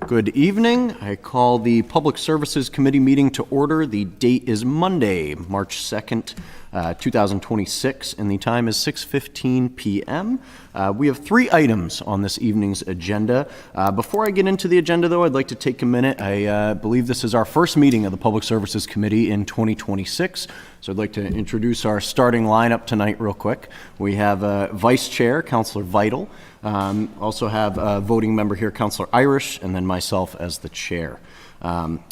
Good evening. I call the Public Services Committee meeting to order. The date is Monday, March 2nd, 2026, and the time is 6:15 p.m. We have 3 items on this evening's agenda. Before I get into the agenda, though, I'd like to take a minute. I believe this is our first meeting of the Public Services Committee in 2026, so I'd like to introduce our starting lineup tonight real quick. We have Vice Chair, Councilor Vital. Also have a voting member here, Councilor Irish, and then myself as the chair.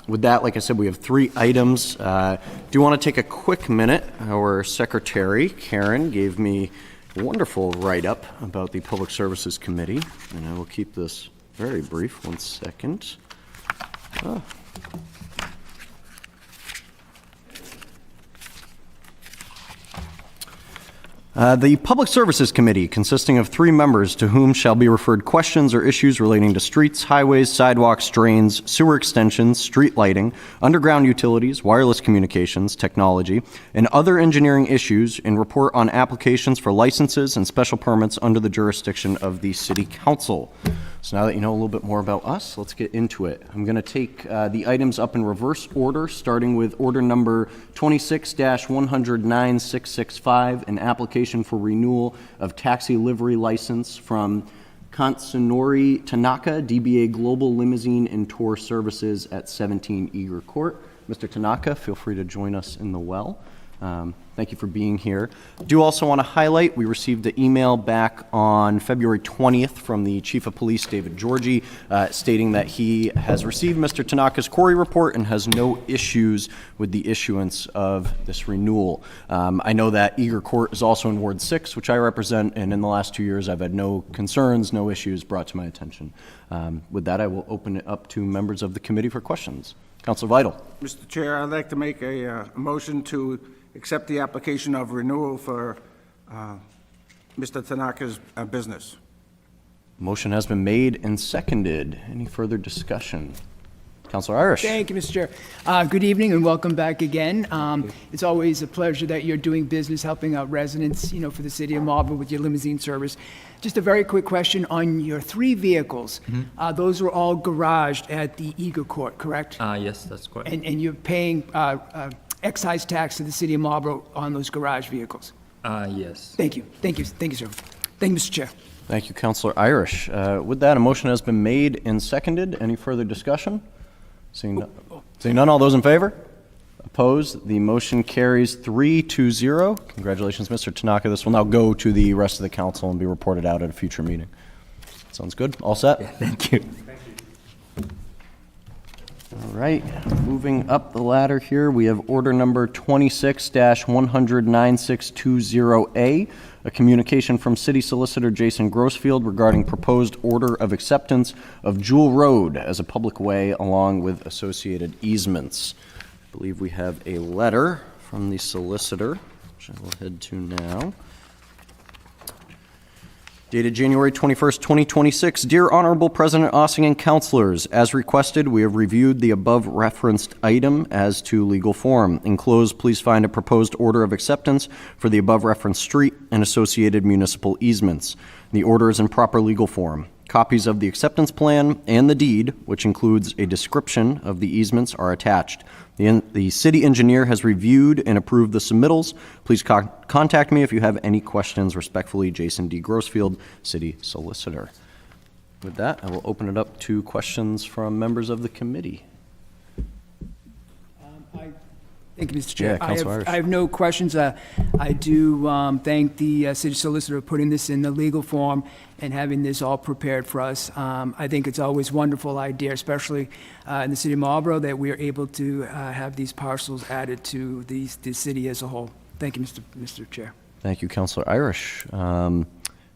With that, like I said, we have 3 items. Do want to take a quick minute. Our secretary, Karen, gave me a wonderful write-up about the Public Services Committee, and I will keep this very brief. 1 second. The Public Services Committee, consisting of 3 members to whom shall be referred questions or issues relating to streets, highways, sidewalks, drains, sewer extensions, street lighting, underground utilities, wireless communications, technology, and other engineering issues, and report on applications for licenses and special permits under the jurisdiction of the City Council. So now that you know a little bit more about us, let's get into it. I'm going to take the items up in reverse order, starting with order number 26-109-665, an application for renewal of taxi livery license from Kansunori Tanaka, DBA Global Limousine and Tour Services at 17 Eager Court. Mr. Tanaka, feel free to join us in the well. Thank you for being here. I do also want to highlight, we received an email back on February 20th from the Chief of Police, David Georgie, stating that he has received Mr. Tanaka's query report and has no issues with the issuance of this renewal. I know that Eager Court is also in Ward 6, which I represent, and in the last 2 years I've had no concerns, no issues brought to my attention. With that, I will open it up to members of the committee for questions. Councilor Vital. Mr. Chair, I'd like to make a motion to accept the application of renewal for Mr. Tanaka's business. Motion has been made and seconded. Any further discussion? Councilor Irish. Thank you, Mr. Chair. Good evening and welcome back again. It's always a pleasure that you're doing business, helping out residents, for the city of Marlborough with your limousine service. Just a very quick question on your 3 vehicles. Those were all garaged at the Eager Court, correct? Yes, that's correct. And you're paying excise tax to the city of Marlborough on those garage vehicles? Yes. Thank you. Thank you. Thank you, sir. Thank you, Mr. Chair. Thank you, Councilor Irish. With that, a motion has been made and seconded. Any further discussion? Seeing none, all those in favor? Opposed? The motion carries 3-0. Congratulations, Mr. Tanaka. This will now go to the rest of the council and be reported out at a future meeting. Sounds good? All set? Yeah, thank you. All right, moving up the ladder here, we have order number 26-100-9620A, a communication from City Solicitor Jason Grossfield regarding proposed order of acceptance of Jewel Road as a public way along with associated easements. I believe we have a letter from the solicitor, which I will head to now. Dated January 21st, 2026. Dear Honorable President Ossing and Councilors, as requested, we have reviewed the above referenced item as to legal form. Enclosed, please find a proposed order of acceptance for the above referenced street and associated municipal easements. The order is in proper legal form. Copies of the acceptance plan and the deed, which includes a description of the easements, are attached. The city engineer has reviewed and approved the submittals. Please contact me if you have any questions. Respectfully, Jason D. Grossfield, City Solicitor. With that, I will open it up to questions from members of the committee. Thank you, Mr. Chair. Yeah, I have no questions. I do thank the city solicitor for putting this in the legal form and having this all prepared for us. I think it's always a wonderful idea, especially in the city of Marlborough, that we are able to have these parcels added to the city as a whole. Thank you, Mr. Chair. Thank you, Councilor Irish.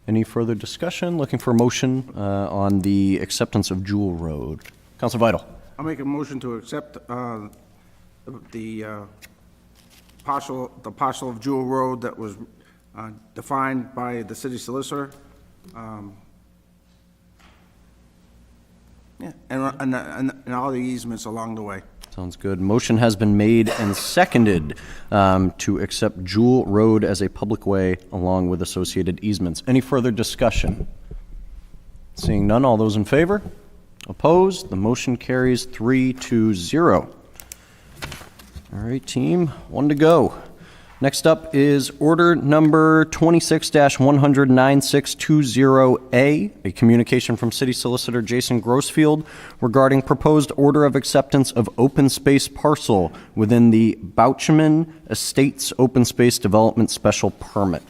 Any further discussion? Looking for a motion on the acceptance of Jewel Road. Councilor Vital. I'll make a motion to accept the parcel of Jewel Road that was defined by the city solicitor. And all the easements along the way. Sounds good. Motion has been made and seconded to accept Jewel Road as a public way along with associated easements. Any further discussion? Seeing none, all those in favor? Opposed? The motion carries 3-0. All right, team, one to go. Next up is order number 26-100-9620A, a communication from City Solicitor Jason Grossfield regarding proposed order of acceptance of open space parcel within the Bouchman Estates Open Space Development Special Permit.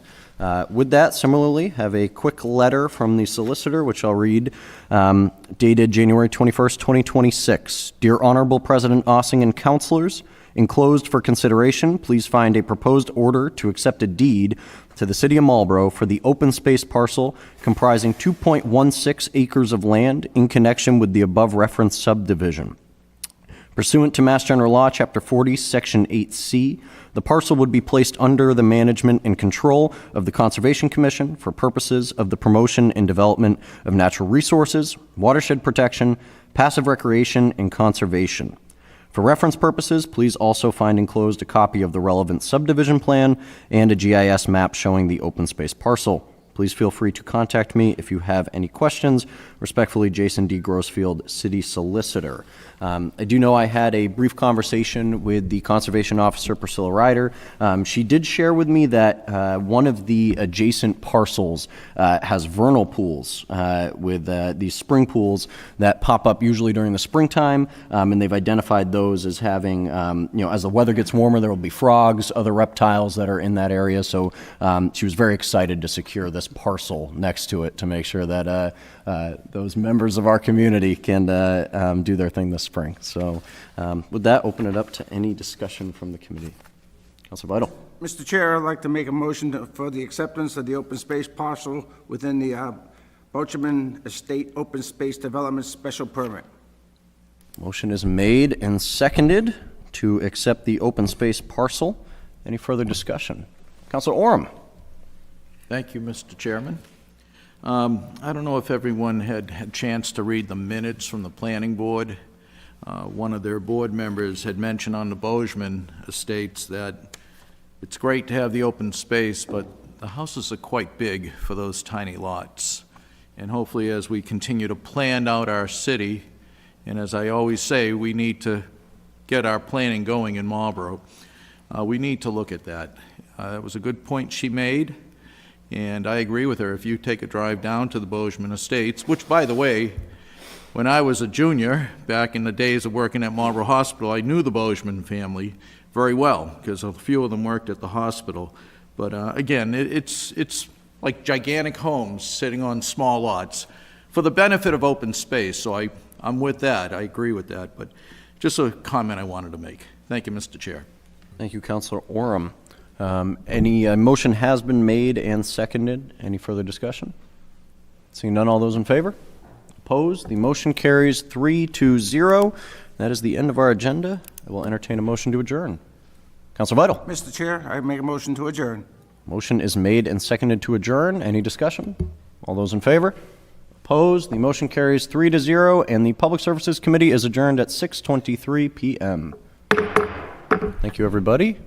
With that, similarly, have a quick letter from the solicitor, which I'll read, dated January 21st, 2026. Dear Honorable President Ossing and Councilors, enclosed for consideration, please find a proposed order to accept a deed to the City of Marlborough for the open space parcel comprising 2.16 acres of land in connection with the above referenced subdivision. Pursuant to Mass General Law, Chapter 40, Section 8C, the parcel would be placed under the management and control of the Conservation Commission for purposes of the promotion and development of natural resources, watershed protection, passive recreation, and conservation. For reference purposes, please also find enclosed a copy of the relevant subdivision plan and a GIS map showing the open space parcel. Please feel free to contact me if you have any questions. Respectfully, Jason D. Grossfield, City Solicitor. I do know I had a brief conversation with the Conservation Officer, Priscilla Ryder. She did share with me that one of the adjacent parcels has vernal pools with these spring pools that pop up usually during the springtime, and they've identified those as having, as the weather gets warmer, there will be frogs, other reptiles that are in that area. So she was very excited to secure this parcel next to it to make sure that those members of our community can do their thing this spring. So with that, open it up to any discussion from the committee. Councilor Vital. Mr. Chair, I'd like to make a motion for the acceptance of the open space parcel within the Bouchman Estate Open Space Development Special Permit. Motion is made and seconded to accept the open space parcel. Any further discussion? Councilor Oram. Thank you, Mr. Chairman. I don't know if everyone had a chance to read the minutes from the planning board. One of their board members had mentioned on the Bozeman Estates that it's great to have the open space, but the houses are quite big for those tiny lots. And hopefully, as we continue to plan out our city, and as I always say, we need to get our planning going in Marlborough, we need to look at that. That was a good point she made. And I agree with her. If you take a drive down to the Bozeman Estates, which, by the way, when I was a junior, back in the days of working at Marlborough Hospital, I knew the Bozeman family very well because a few of them worked at the hospital. But again, it's like gigantic homes sitting on small lots for the benefit of open space. So I'm with that. I agree with that. But just a comment I wanted to make. Thank you, Mr. Chair. Thank you, Councilor Oram. Any motion has been made and seconded. Any further discussion? Seeing none, all those in favor? Opposed? The motion carries 3-0. That is the end of our agenda. I will entertain a motion to adjourn. Councilor Vital. Mr. Chair, I make a motion to adjourn. Motion is made and seconded to adjourn. Any discussion? All those in favor? Opposed? The motion carries 3-0, and the Public Services Committee is adjourned at 6:23 p.m. Thank you, everybody.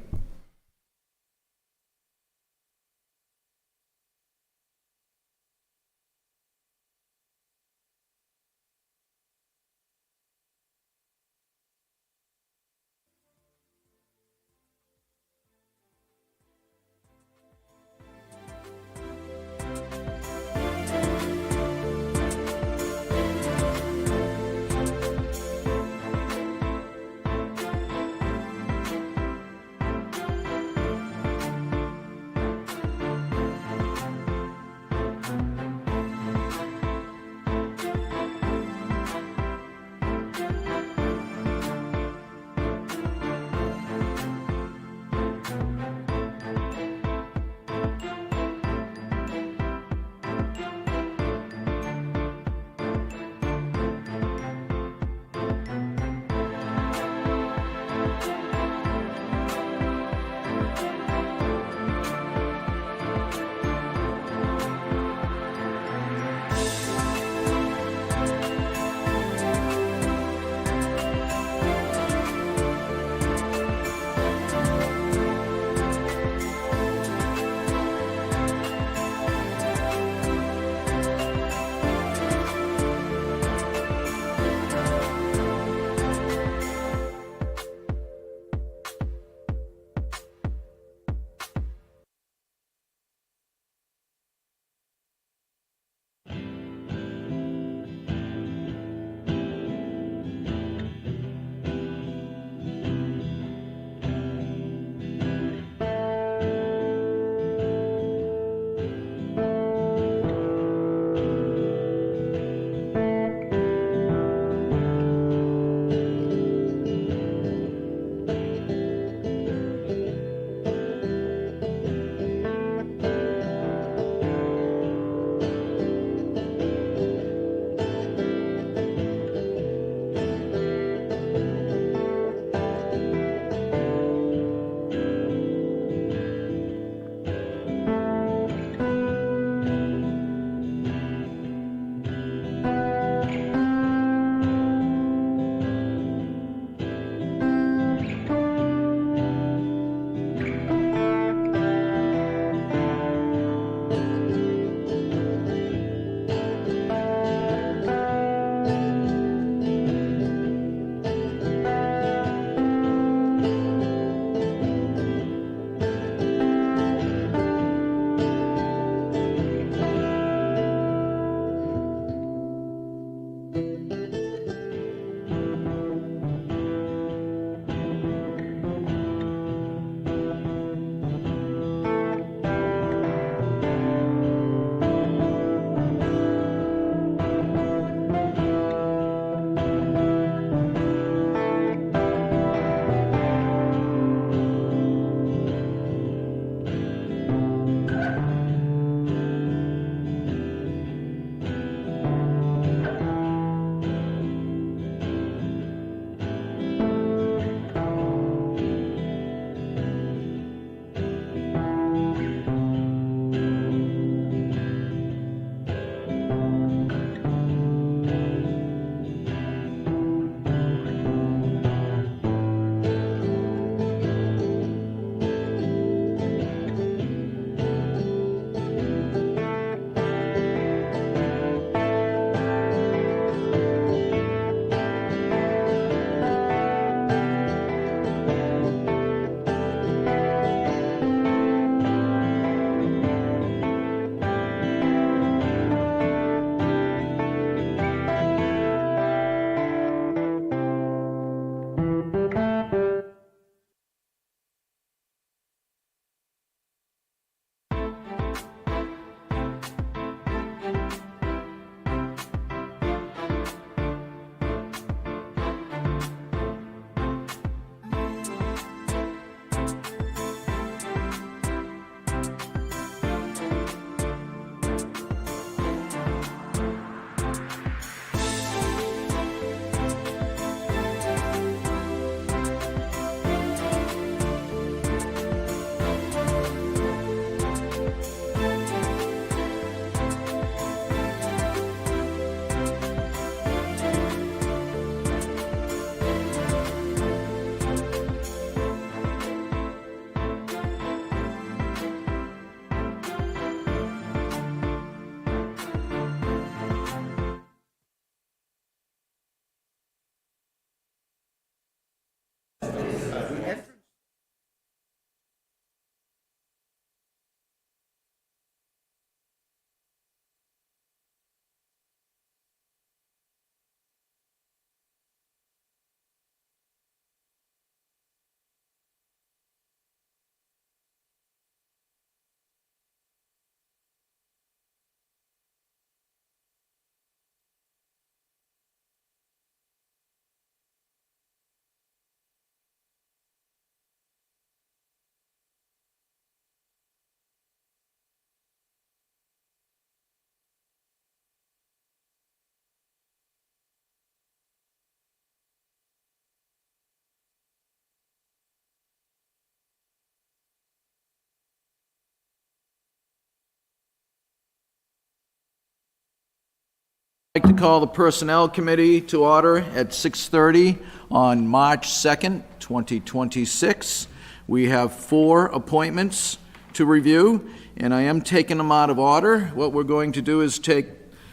I'd like to call the Personnel Committee to order at 6:30 on March 2nd, 2026. We have 4 appointments to review, and I am taking them out of order. What we're going to do is take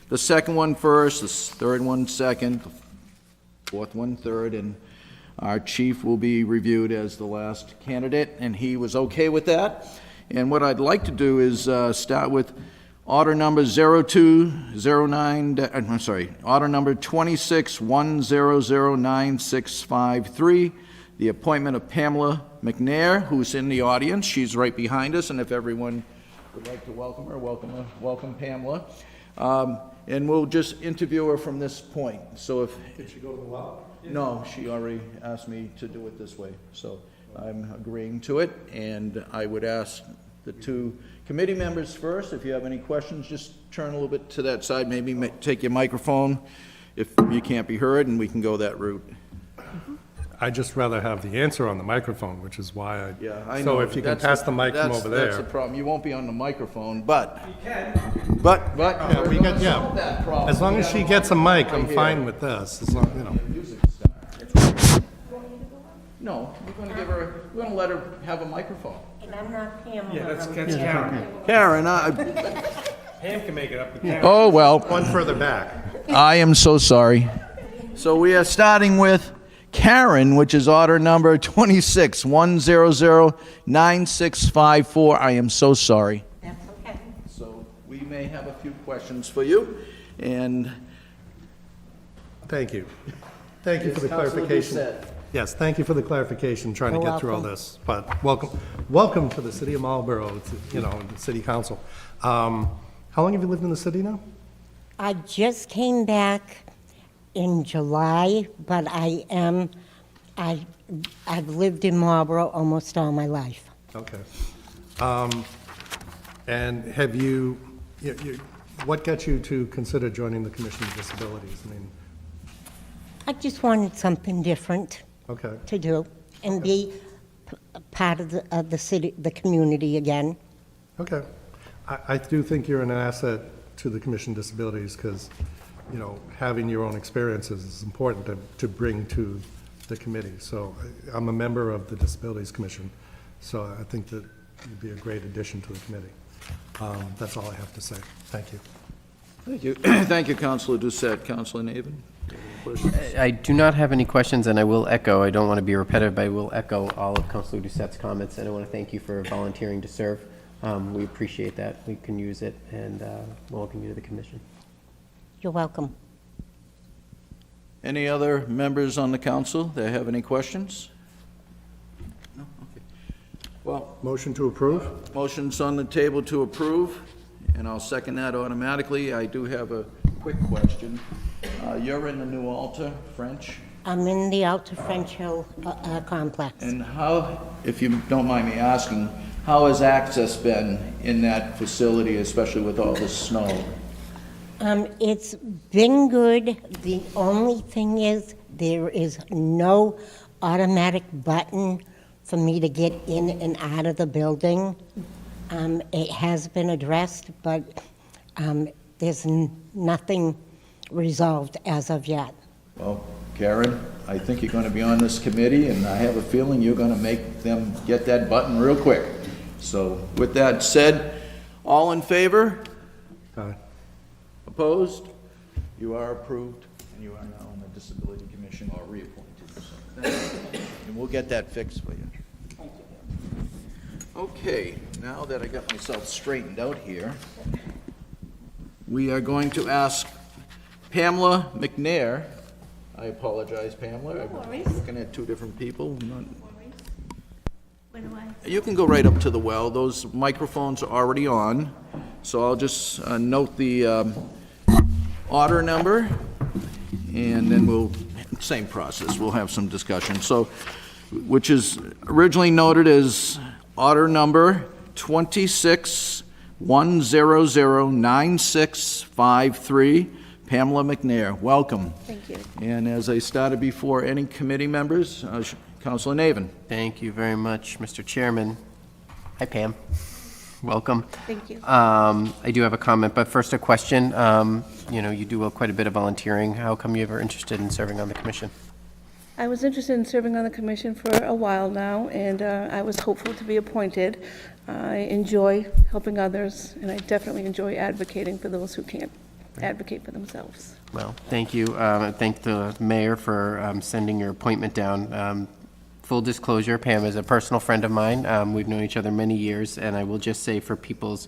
the second one first, the third one second, the fourth one third, and our chief will be reviewed as the last candidate, and he was okay with that. And what I'd like to do is start with order number 26100963, the appointment of Pamela McNair, who's in the audience. She's right behind us, and if everyone would like to welcome her, welcome Pamela. And we'll just interview her from this point. So if... Did she go to the well? No, she already asked me to do it this way, so I'm agreeing to it, and I would ask the 2 committee members first, if you have any questions, just turn a little bit to that side, maybe take your microphone if you can't be heard, and we can go that route. I'd just rather have the answer on the microphone, which is why I... Yeah, I know. So if you can pass the mic from over That's the there. problem. You won't be on the microphone, but... You can. But... Yeah, we got, yeah. As long as she gets a mic, I'm fine with this, as long, you know. No, we're going to let her have a microphone. And I'm not Pamela. Yeah, that's Karen. Karen, Pam can make it up. oh, well, One further back. I am so sorry. So we are starting with Karen, which is order number 26100964. I am so sorry. That's okay. So we may have a few questions for you, and... Thank you. Thank you for the Councilor clarification. Doucette. Yes, thank you for the clarification, trying to You're get through all welcome. this. But welcome to the city of Marlborough, you know, the city council. How long have you lived in the city now? I just came back in July, but I've lived in Marlborough almost all my life. Okay. And have you, what got you to consider joining the Commission on Disabilities? I mean, I just wanted something different okay. to do and be part of the city, the community again. Okay. I do think you're an asset to the Commission on Disabilities because, you know, having your own experiences is important to bring to the committee. So I'm a member of the Disabilities Commission, so I think that you'd be a great addition to the committee. That's all I have to say. Thank you. Thank you. Thank you, Councilor Doucette. Councilor Navin? I do not have any questions, and I will echo, I don't want to be repetitive, but I will echo all of Councilor Doucette's comments, and I want to thank you for volunteering to serve. We appreciate that. We can use it, and welcome you to the commission. You're welcome. Any other members on the council that have any questions? No? Okay. Well, Motion to approve? motion's on the table to approve, and I'll second that automatically. I do have a quick question. You're in the New Alta French, I'm in the Alta French Hill complex. and how, if you don't mind me asking, how has access been in that facility, especially with all this snow? It's been good. The only thing is there is no automatic button for me to get in and out of the building. It has been addressed, but there's nothing resolved as of yet. Well, Karen, I think you're going to be on this committee, and I have a feeling you're going to make them get that button real quick. So with that said, all in favor? Aye. Opposed? You are approved, and you are now on the Disability Commission, or reappointed. So thank you. And we'll get that fixed for you. Okay, now that I got myself straightened out here, we are going to ask Pamela McNair. I apologize, Pamela. I'm looking at 2 different people. You can go right up to the well. Those microphones are already on. So I'll just note the order number, and then we'll, same process, we'll have some discussion. So, which is originally noted as order number 26100963, Pamela McNair. Welcome. Thank you. And as I started before, any committee members, Councilor Navin. Thank you very much, Mr. Chairman. Hi, Pam. Welcome. Thank you. I do have a comment, but first a question. You do quite a bit of volunteering. How come you were interested in serving on the commission? I was interested in serving on the commission for a while now, and I was hopeful to be appointed. I enjoy helping others, and I definitely enjoy advocating for those who can't advocate for themselves. Well, thank you. Thank the mayor for sending your appointment down. Full disclosure, Pam is a personal friend of mine. We've known each other many years, and I will just say for people's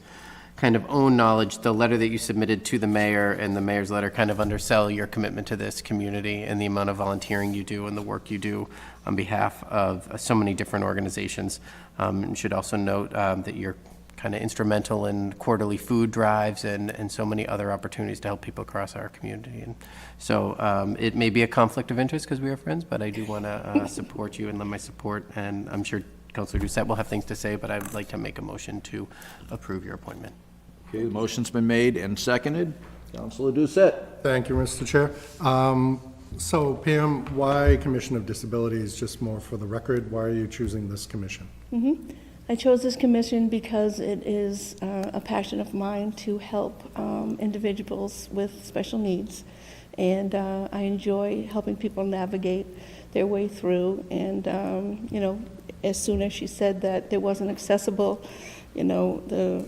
kind of own knowledge, the letter that you submitted to the mayor and the mayor's letter kind of undersell your commitment to this community and the amount of volunteering you do and the work you do on behalf of so many different organizations. And should also note that you're kind of instrumental in quarterly food drives and so many other opportunities to help people across our community. And so it may be a conflict of interest because we are friends, but I do want to support you and lend my support. And I'm sure Councilor Doucette will have things to say, but I would like to make a motion to approve your appointment. Okay, the motion's been made and seconded. Councilor Doucette. Thank you, Mr. Chair. So Pam, why Commission of Disabilities, just more for the record, why are you choosing this commission? I chose this commission because it is a passion of mine to help individuals with special needs, and I enjoy helping people navigate their way through. And as soon as she said that it wasn't accessible, the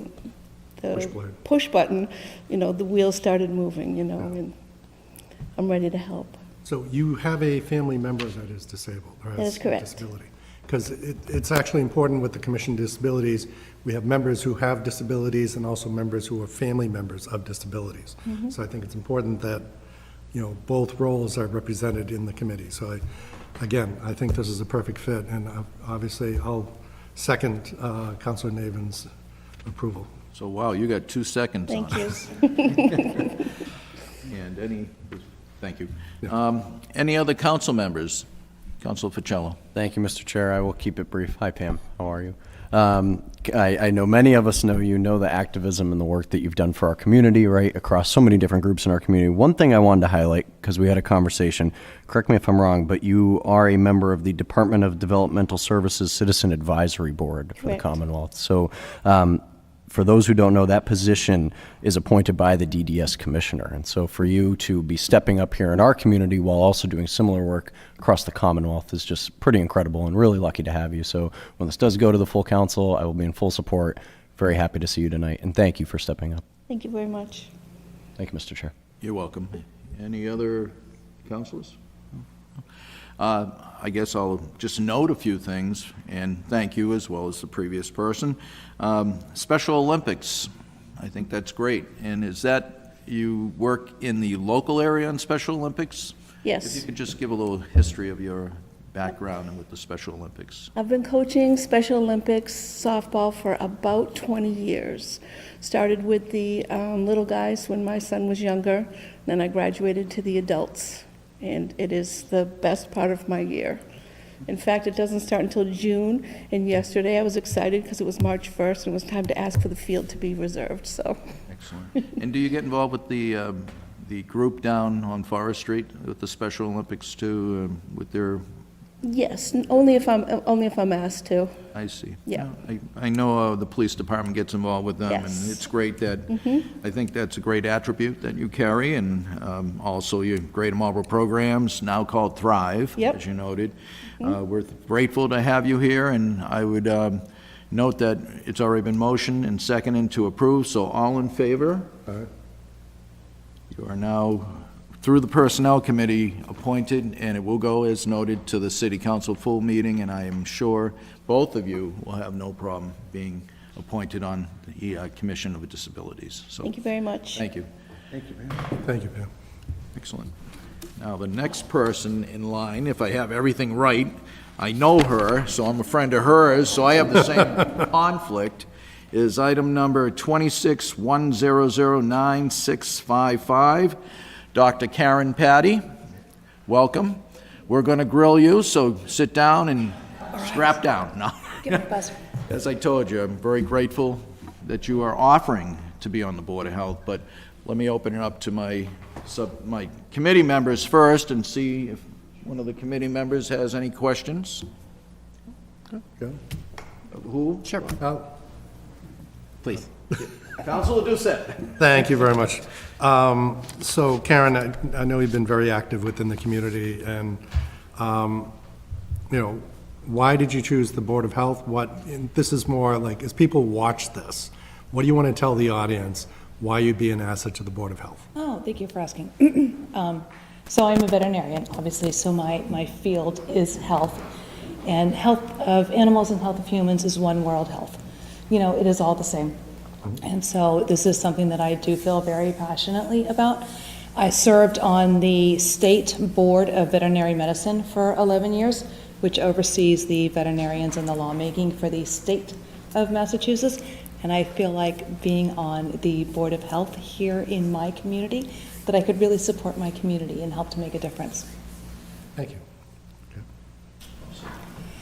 push button, the wheels started moving, and I'm ready to help. So you have a family member that is disabled, or has That is correct. a disability? Because it's actually important with the Commission of Disabilities, we have members who have disabilities and also members who are family members of disabilities. So I think it's important that, both roles are represented in the committee. So I think this is a perfect fit, and obviously I'll second Councilor Naven's approval. So, wow, you got 2 seconds on Thank it. you. And thank you. Any other council members? Councilor Ficello. Thank you, Mr. Chair. I will keep it brief. Hi, Pam. How are you? I know many of us know you know the activism and the work that you've done for our community, right, across so many different groups in our community. One thing I wanted to highlight, because we had a conversation, correct me if I'm wrong, but you are a member of the Department of Developmental Services Citizen Advisory Board for the Correct. Commonwealth. So for those who don't know, that position is appointed by the DDS commissioner. And so for you to be stepping up here in our community while also doing similar work across the Commonwealth is just pretty incredible, and really lucky to have you. So when this does go to the full council, I will be in full support. Very happy to see you tonight, and thank you for stepping up. Thank you very much. Thank you, Mr. Chair. You're welcome. Any other councilors? I guess I'll just note a few things, and thank you as well as the previous person. Special Olympics, I think that's great. And is that you work in the local area on Special Olympics? Yes. If you could just give a little history of your background and with the Special Olympics. I've been coaching Special Olympics softball for about 20 years. Started with the little guys when my son was younger, then I graduated to the adults, and it is the best part of my year. In fact, it doesn't start until June, and yesterday I was excited because it was March 1st and it was time to ask for the field to be reserved, so. Excellent. And do you get involved with the group down on Forest Street with the Special Olympics too, with their? Yes, only if I'm asked to. I see. Yeah. I know the police department gets involved with them, Yes. and it's great that, I think that's a great attribute that you carry, and also your Greater Marlboro programs, now called Thrive, Yep. as you noted. We're grateful to have you here, and I would note that it's already been motioned and seconded to approve, so all in favor? Aye. You are now, through the Personnel Committee, appointed, and it will go, as noted, to the City Council full meeting, and I am sure both of you will have no problem being appointed on the Commission of Disabilities. So, Thank you very much. thank you. Thank you, Pam. Excellent. Now, the next person in line, if I have everything right, I know her, so I'm a friend of hers, so I have the same conflict, is item number 26100965. Dr. Karen Patty, welcome. We're going to grill you, so sit down and strap down. No. Give me a buzzer. As I told you, I'm very grateful that you are offering to be on the Board of Health, but let me open it up to my committee members first and see if one of the committee members has any questions. Go. Who? Sure. Please. Councilor Doucette. Thank you very much. So Karen, I know you've been very active within the community, and, why did you choose the Board of Health? And this is more like, as people watch this, what do you want to tell the audience why you'd be an asset to the Board of Health? Oh, thank you for asking. So I'm a veterinarian, obviously, so my field is health. And health of animals and health of humans is one world health. It is all the same. And so this is something that I do feel very passionately about. I served on the State Board of Veterinary Medicine for 11 years, which oversees the veterinarians and the lawmaking for the state of Massachusetts. And I feel like being on the Board of Health here in my community, that I could really support my community and help to make a difference. Thank you.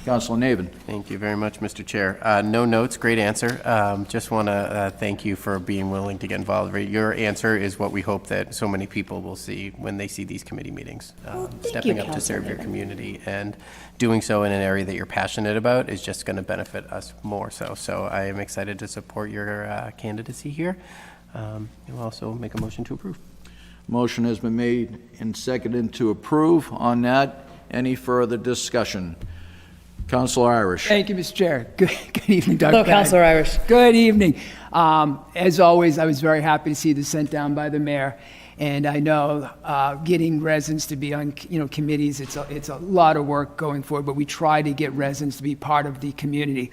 Councilor Navin. Thank you very much, Mr. Chair. No notes, great answer. Just want to thank you for being willing to get involved. Your answer is what we hope that so many people will see when they see these committee meetings. Stepping up to serve your community and doing so in an area that you're passionate about is just going to benefit us more so. So I am excited to support your candidacy here. You'll also make a motion to approve. Motion has been made and seconded to approve. On that, any further discussion? Councilor Irish. Thank you, Mr. Chair. Good evening, Dr. Hello, Patty. Councilor Irish. Good evening. As always, I was very happy to see this sent down by the mayor. And I know getting residents to be on committees, it's a lot of work going forward, but we try to get residents to be part of the community.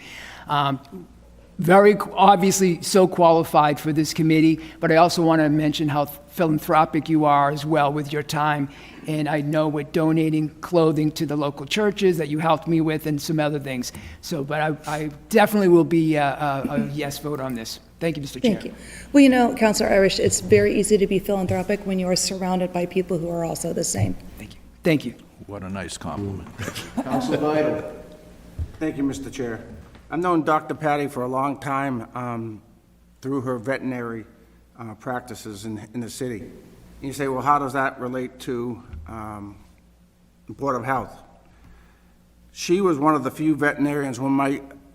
Very obviously so qualified for this committee, but I also want to mention how philanthropic you are as well with your time. And I know with donating clothing to the local churches that you helped me with and some other things. So, but I definitely will be a yes vote on this. Thank you, Mr. Chair. Thank you. Well, Councilor Irish, it's very easy to be philanthropic when you are surrounded by people who are also the same. Thank you. Thank you. What a nice compliment. Councilor Vital. Thank you, Mr. Chair. I've known Dr. Patty for a long time through her veterinary practices in the city. And you say, well, how does that relate to the Board of Health? She was one of the few veterinarians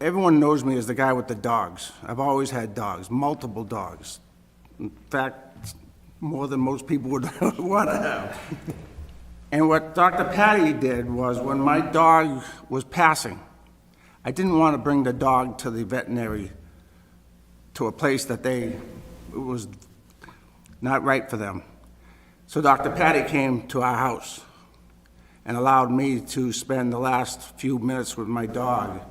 everyone knows me as the guy with the dogs. I've always had dogs, multiple dogs. In fact, more than most people would want to have. And what Dr. Patty did was when my dog was passing, I didn't want to bring the dog to the veterinary, to a place that it was not right for them. So Dr. Patty came to our house and allowed me to spend the last few minutes with my dog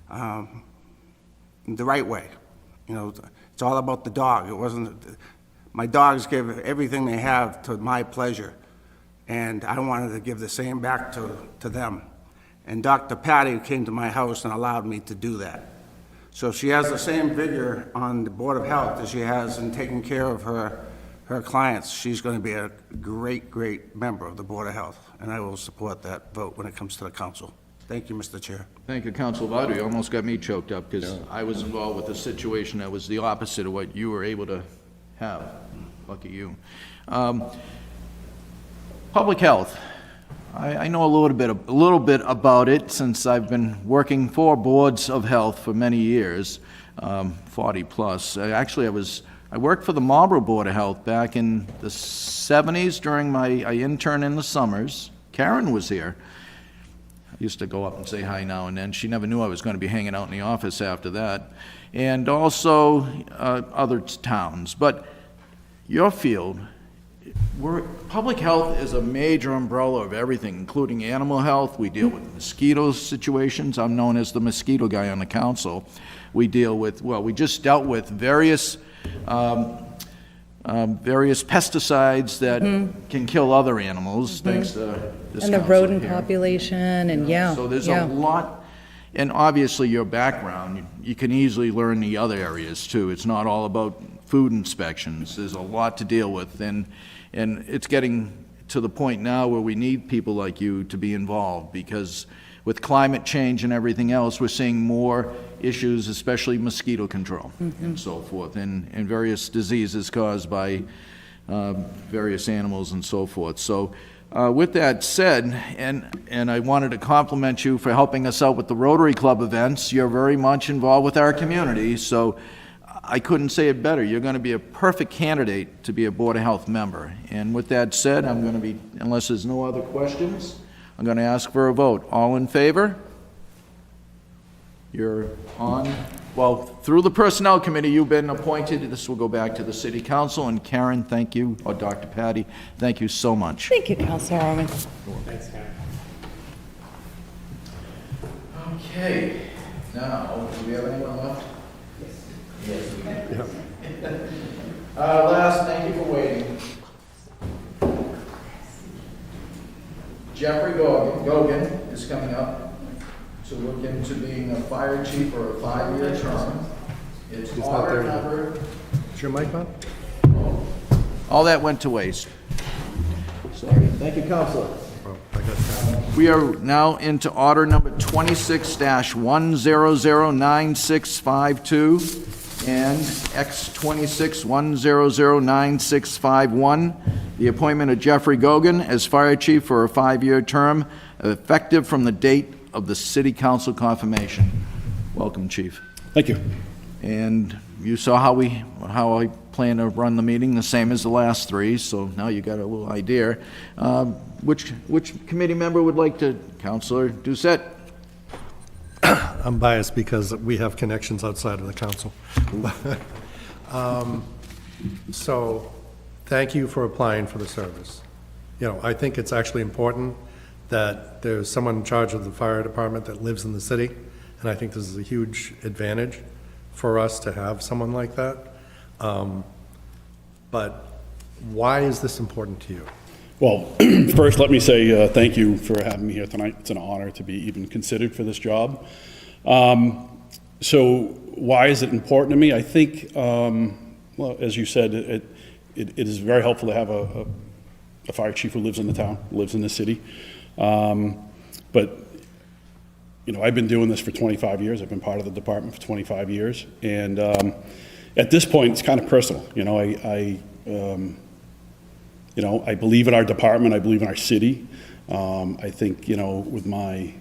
the right way. It's all about the dog. It wasn't, my dogs give everything they have to my pleasure, and I wanted to give the same back to them. And Dr. Patty came to my house and allowed me to do that. So she has the same vigor on the Board of Health as she has in taking care of her clients. She's going to be a great, great member of the Board of Health, and I will support that vote when it comes to the council. Thank you, Mr. Chair. Thank you, Councilor Vital. You almost got me choked up because I was involved with a situation that was the opposite of what you were able to have. Lucky you. Public health. I know a little bit about it since I've been working for boards of health for many years, 40 plus. Actually, I worked for the Marlborough Board of Health back in the 70s during I interned in the summers. Karen was here. I used to go up and say hi now and then. She never knew I was going to be hanging out in the office after that. And also other towns. But your field, public health is a major umbrella of everything, including animal health. We deal with mosquito situations. I'm known as the mosquito guy on the council. We deal with, we just dealt with various pesticides that can kill other animals, thanks to this And the council rodent here. population, and So there's a lot, and obviously your background, you can easily learn the other areas too. It's not all about food inspections. There's a lot to deal with, and it's getting to the point now where we need people like you to be involved, because with climate change and everything else, we're seeing more issues, especially mosquito control and so forth, and various diseases caused by various animals and so forth. So with that said, and I wanted to compliment you for helping us out with the Rotary Club events. You're very much involved with our community, so I couldn't say it better. You're going to be a perfect candidate to be a Board of Health member. And with that said, I'm going to be, unless there's no other questions, I'm going to ask for a vote. All in favor? You're on, well, through the Personnel Committee, you've been appointed. This will go back to the City Council. And Karen, thank you, or Dr. Patty, thank you so much. Thank you, Councilor Owen. Okay, now, do we have anyone left? Yes, we do. Last, thank you for waiting. Jeffrey Gogan is coming up to look into being a fire chief for a 5-year term. It's He's not there order yet. number. Is your mic on? All that went to waste. Sorry. Thank you, Counselor. Oh, I got that. We are now into order number 26-1009652 and X26-1009651, the appointment of Jeffrey Gogan as fire chief for a 5-year term, effective from the date of the city council confirmation. Welcome, Chief. Thank you. And you saw how I plan to run the meeting, the same as the last 3, so now you got a little idea. Which committee member would like to? Councilor Doucette? I'm biased because we have connections outside of the council. So, thank you for applying for the service. You know, I think it's actually important that there's someone in charge of the fire department that lives in the city, and I think this is a huge advantage for us to have someone like that. But why is this important to you? Well, first, let me say thank you for having me here tonight. It's an honor to be even considered for this job. So why is it important to me? I think, well, as you said, it is very helpful to have a fire chief who lives in the town, lives in the city. But, you know, I've been doing this for 25 years. I've been part of the department for 25 years. And at this point, it's kind of personal. You know, I believe in our department. I believe in our city. I think, you know, with my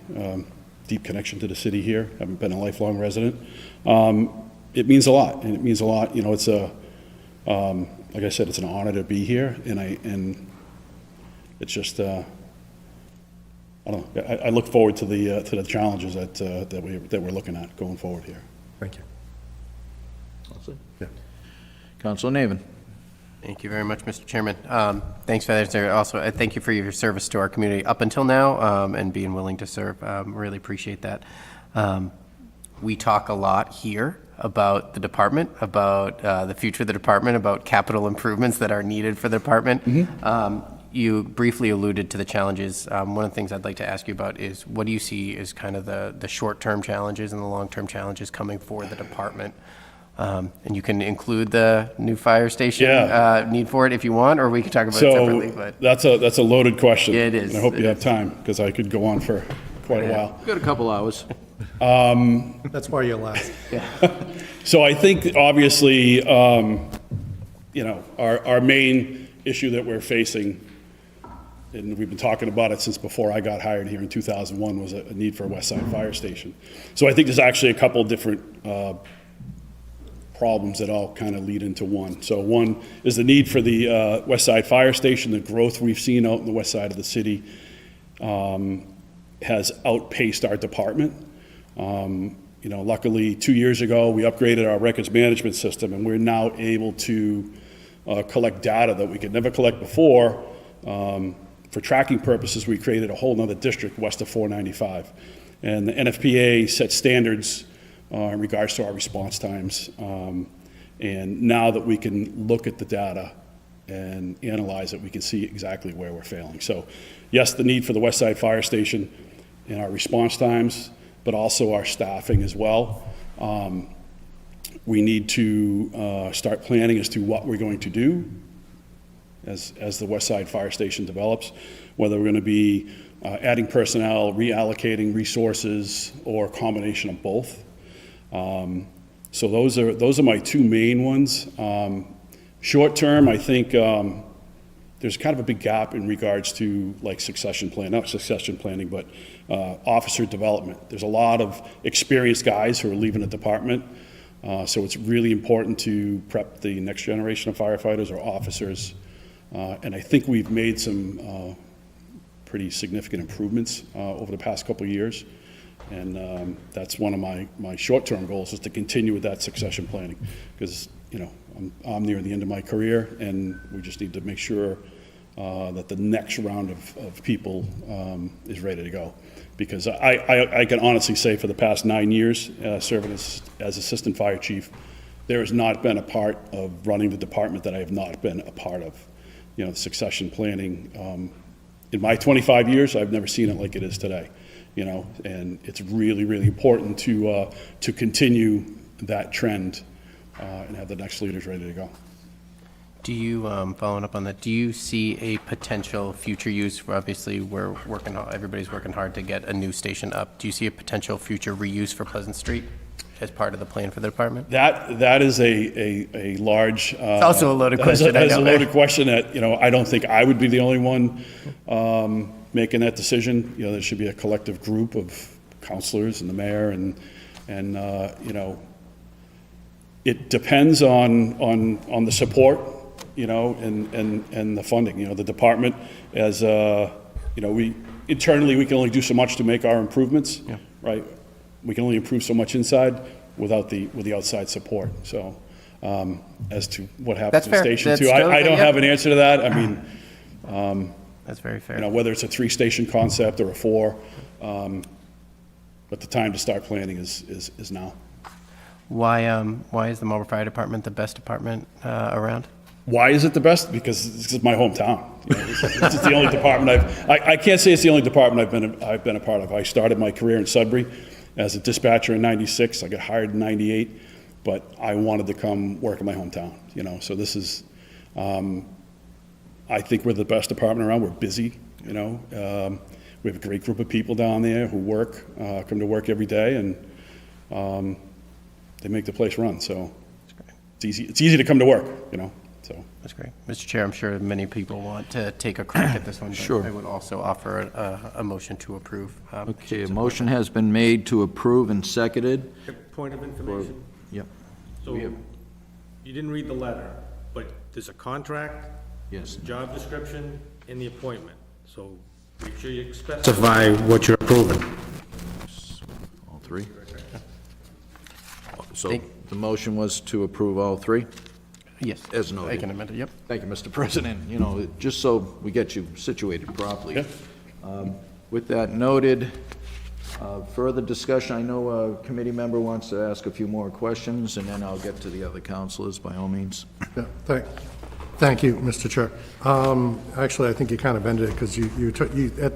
deep connection to the city here, having been a lifelong resident, it means a lot. And it means a lot. You know, it's like I said, it's an honor to be here. And it's just, I don't know. I look forward to the challenges that we're looking at going forward here. Thank you. Yeah. Councilor Navin? Thank you very much, Mr. Chairman. Thanks for that. Also, I thank you for your service to our community up until now, and being willing to serve. Really appreciate that. We talk a lot here about the department, about the future of the department, about capital improvements that are needed for the department. You briefly alluded to the challenges. One of the things I'd like to ask you about is, what do you see as kind of the short-term challenges and the long-term challenges coming for the department? And you can include the new fire station need for it if you want, or we can talk about it separately. But that's a loaded question. Yeah, it is. And I hope you have time, because I could go on for quite a while. We've got a couple hours. That's why you're last. So I think, obviously, you know, our main issue that we're facing, and we've been talking about it since before I got hired here in 2001, was a need for a West Side Fire Station. So I think there's actually a couple different problems that all kind of lead into one. So one is the need for the West Side Fire Station. The growth we've seen out in the west side of the city has outpaced our department. You know, luckily 2 years ago, we upgraded our records management system, and we're now able to collect data that we could never collect before. For tracking purposes, we created a whole nother district west of 495. And the NFPA set standards in regards to our response times. And now that we can look at the data and analyze it, we can see exactly where we're failing. So yes, the need for the West Side Fire Station and our response times, but also our staffing as well. We need to start planning as to what we're going to do as the West Side Fire Station develops, whether we're going to be adding personnel, reallocating resources, or a combination of both. So those are my two main ones. Short term, I think there's kind of a big gap in regards to like succession plan, not succession planning, but officer development. There's a lot of experienced guys who are leaving the department. So it's really important to prep the next generation of firefighters or officers. And I think we've made some pretty significant improvements over the past couple of years. And that's one of my short-term goals, is to continue with that succession planning. Because, you know, I'm near the end of my career, and we just need to make sure that the next round of people is ready to go. Because I can honestly say, for the past 9 years, serving as assistant fire chief, there has not been a part of running the department that I have not been a part of. You know, the succession planning. In my 25 years, I've never seen it like it is today. You know, and it's really, really important to continue that trend and have the next leaders ready to go. Do you, following up on that, do you see a potential future use for, obviously, everybody's working hard to get a new station up. Do you see a potential future reuse for Pleasant Street as part of the plan for the department? That is a large. It's also a loaded question. That's a loaded question that, you know, I don't think I would be the only one making that decision. You know, there should be a collective group of counselors and the mayor and you know, it depends on the support, you know, and the funding. You know, the department, as you know, internally we can only do so much to make our improvements. Yeah. Right. We can only improve so much inside with the outside support. So as to what happens That's in fair. Station 2, That's I don't yeah. have an answer to that. I mean, That's very fair. you know, whether it's a 3-station concept or a 4, but the time to start planning is now. Why is the Marlborough Fire Department the best department around? Why is it the best? Because this is my hometown. You know, this is the only department I can't say it's the only department I've been a part of. I started my career in Sudbury as a dispatcher in '96. I got hired in '98, but I wanted to come work in my hometown. You know, so this is. I think we're the best department around. We're busy. You know, we have a great group of people down there who come to work every day, and they make the place run. So it's easy. It's easy to come to work. You know. So. That's great. Mr. Chair, I'm sure many people want to take a crack at this one, but Sure. I would also offer a motion to approve. Okay, a motion has been made to approve and seconded. Point of information. Yep. So, you didn't read the letter, but there's a contract, Yes. job description, and the appointment. So make sure you specify what you're approving. All 3? So the motion was to approve all 3? Yes. As noted. I can amend it, yep. Thank you, Mr. President. You know, just so we get you situated properly. Yeah. With that noted, further discussion, I know a committee member wants to ask a few more questions, and then I'll get to the other councilors by all means. Yeah, thank you, Mr. Chair. Actually, I think you kind of ended it, because there